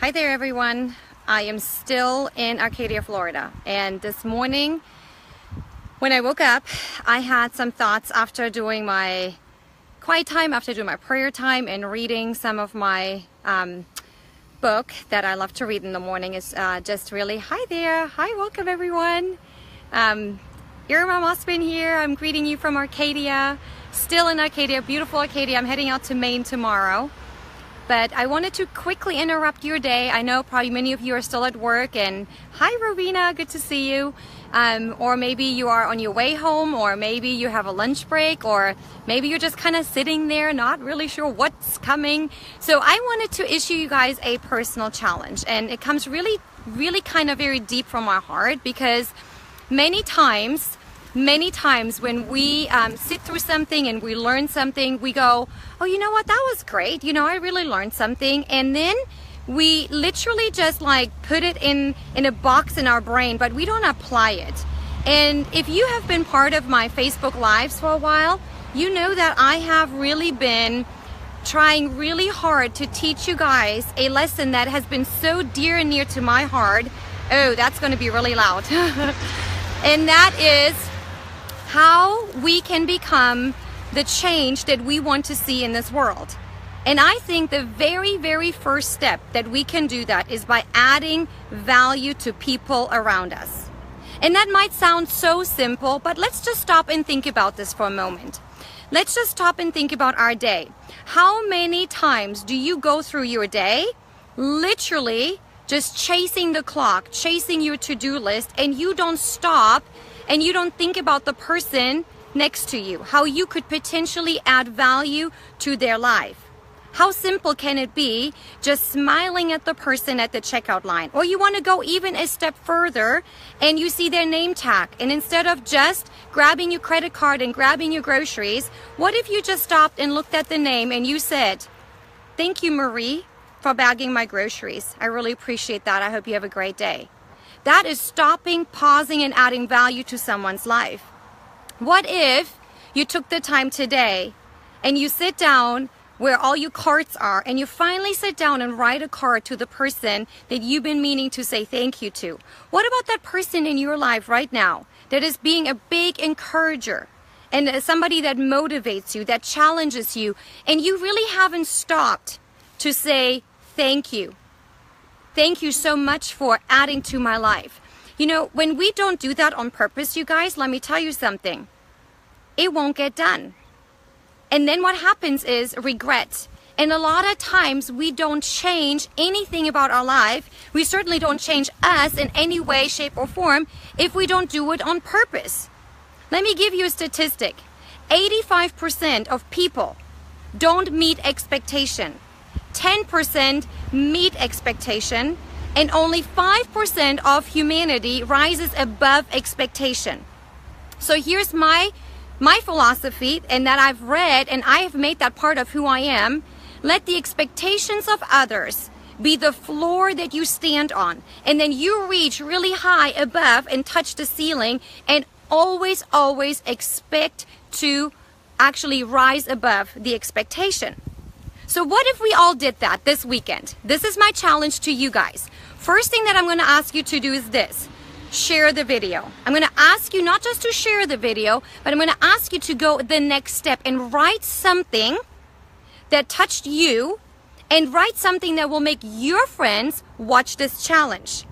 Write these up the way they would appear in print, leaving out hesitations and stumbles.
Hi there everyone. I am still in Arcadia, Florida, and this morning when I woke up I had some thoughts after doing my quiet time, after doing my prayer time and reading some of my book that I love to read in the morning. Is just really, hi there, hi, welcome everyone. Irma Mossman here. I'm greeting you from Arcadia, still in Arcadia, beautiful Arcadia. I'm heading out to Maine tomorrow. But I wanted to quickly interrupt your day. I know probably many of you are still at work, and hi Rovina, good to see you. Or maybe you are on your way home, or maybe you have a lunch break, or maybe you're just kind of sitting there not really sure what's coming. So I wanted to issue you guys a personal challenge, and it comes really kind of very deep from my heart, because many times when we sit through something and we learn something, we go, oh, you know what, that was great, you know, I really learned something, and then we literally just like put it in a box in our brain, but we don't apply it. And if you have been part of my Facebook Lives for a while, you know that I have really been trying really hard to teach you guys a lesson that has been so dear and near to my heart. Oh, that's going to be really loud. And that is how we can become the change that we want to see in this world. And I think the very first step that we can do that is by adding value to people around us. And that might sound so simple, but let's just stop and think about this for a moment. Let's just stop and think about our day. How many times do you go through your day literally just chasing the clock, chasing your to-do list, and you don't stop and you don't think about the person next to you, how you could potentially add value to their life? How simple can it be just smiling at the person at the checkout line? Or you want to go even a step further and you see their name tag, and instead of just grabbing your credit card and grabbing your groceries, what if you just stopped and looked at the name and you said, thank you, Marie, for bagging my groceries. I really appreciate that. I hope you have a great day. That is stopping, pausing, and adding value to someone's life. What if you took the time today and you sit down where all your cards are and you finally sit down and write a card to the person that you've been meaning to say thank you to? What about that person in your life right now that is being a big encourager and somebody that motivates you, that challenges you, and you really haven't stopped to say thank you? Thank you so much for adding to my life. You know, when we don't do that on purpose, you guys, let me tell you something. It won't get done. And then what happens is regret. And a lot of times we don't change anything about our life. We certainly don't change us in any way, shape, or form if we don't do it on purpose. Let me give you a statistic. 85% of people don't meet expectation. 10% meet expectation, and only 5% of humanity rises above expectation. So here's my philosophy, and that I've read, and I have made that part of who I am. Let the expectations of others be the floor that you stand on, and then you reach really high above and touch the ceiling, and always expect to actually rise above the expectation. So what if we all did that this weekend? This is my challenge to you guys. First thing that I'm going to ask you to do is this. Share the video. I'm going to ask you not just to share the video, but I'm going to ask you to go the next step and write something that touched you, and write something that will make your friends watch this challenge.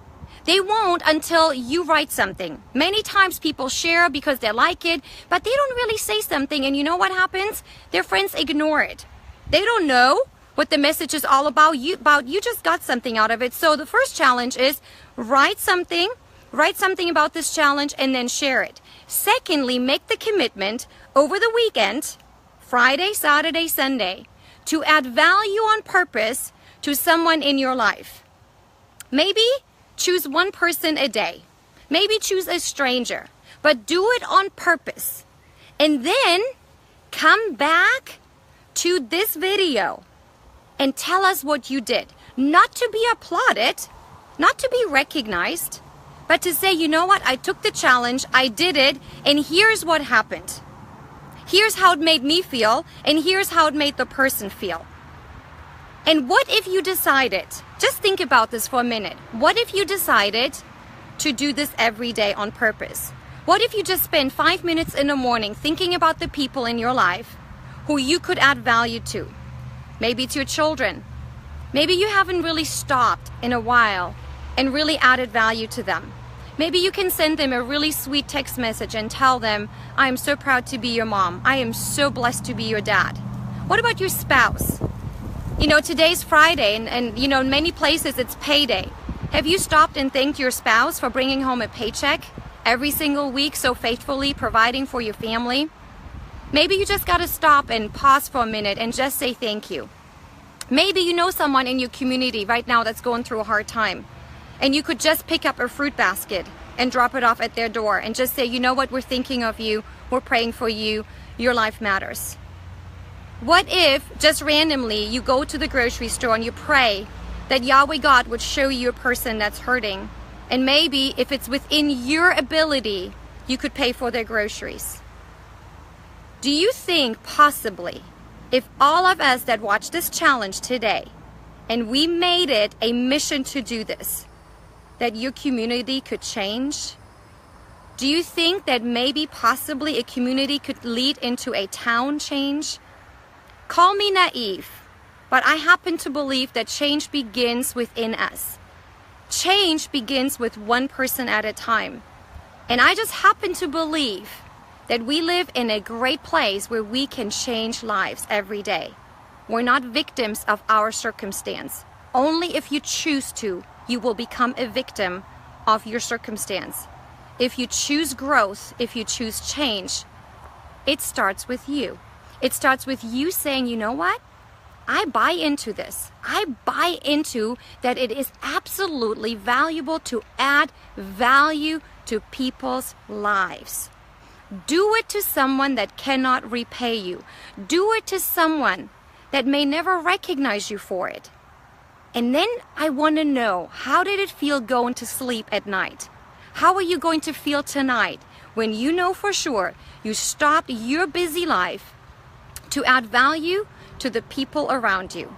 They won't until you write something. Many times people share because they like it, but they don't really say something, and you know what happens? Their friends ignore it. They don't know what the message is all about. You just got something out of it. So the first challenge is write something about this challenge and then share it. Secondly, make the commitment over the weekend, Friday, Saturday, Sunday, to add value on purpose to someone in your life. Maybe choose one person a day. Maybe choose a stranger, but do it on purpose. And then come back to this video and tell us what you did. Not to be applauded, not to be recognized, but to say, you know what, I took the challenge, I did it, and here's what happened. Here's how it made me feel, and here's how it made the person feel. And what if you decided, just think about this for a minute. What if you decided to do this every day on purpose? What if you just spend 5 minutes in the morning thinking about the people in your life who you could add value to? Maybe it's your children. Maybe you haven't really stopped in a while and really added value to them. Maybe you can send them a really sweet text message and tell them, I am so proud to be your mom. I am so blessed to be your dad. What about your spouse? You know, today's Friday and you know, in many places it's payday. Have you stopped and thanked your spouse for bringing home a paycheck every single week, so faithfully providing for your family? Maybe you just got to stop and pause for a minute and just say thank you. Maybe you know someone in your community right now that's going through a hard time, and you could just pick up a fruit basket and drop it off at their door and just say, you know what, we're thinking of you, we're praying for you, your life matters. What if just randomly you go to the grocery store and you pray that Yahweh God would show you a person that's hurting, and maybe if it's within your ability, you could pay for their groceries? Do you think possibly if all of us that watch this challenge today and we made it a mission to do this, that your community could change? Do you think that maybe possibly a community could lead into a town change? Call me naive, but I happen to believe that change begins within us. Change begins with one person at a time. And I just happen to believe that we live in a great place where we can change lives every day. We're not victims of our circumstance. Only if you choose to, you will become a victim of your circumstance. If you choose growth, if you choose change, it starts with you. It starts with you saying, you know what? I buy into this. I buy into that it is absolutely valuable to add value to people's lives. Do it to someone that cannot repay you. Do it to someone that may never recognize you for it. And then I want to know, how did it feel going to sleep at night? How are you going to feel tonight when you know for sure you stopped your busy life to add value to the people around you?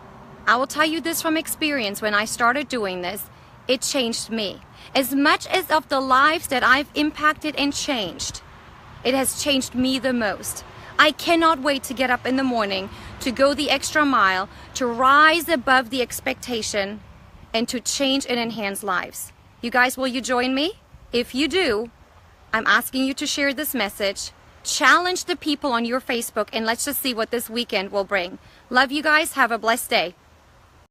I will tell you this from experience. When I started doing this, it changed me. As much as of the lives that I've impacted and changed, it has changed me the most. I cannot wait to get up in the morning, to go the extra mile, to rise above the expectation, and to change and enhance lives. You guys, will you join me? If you do, I'm asking you to share this message. Challenge the people on your Facebook, and let's just see what this weekend will bring. Love you guys. Have a blessed day.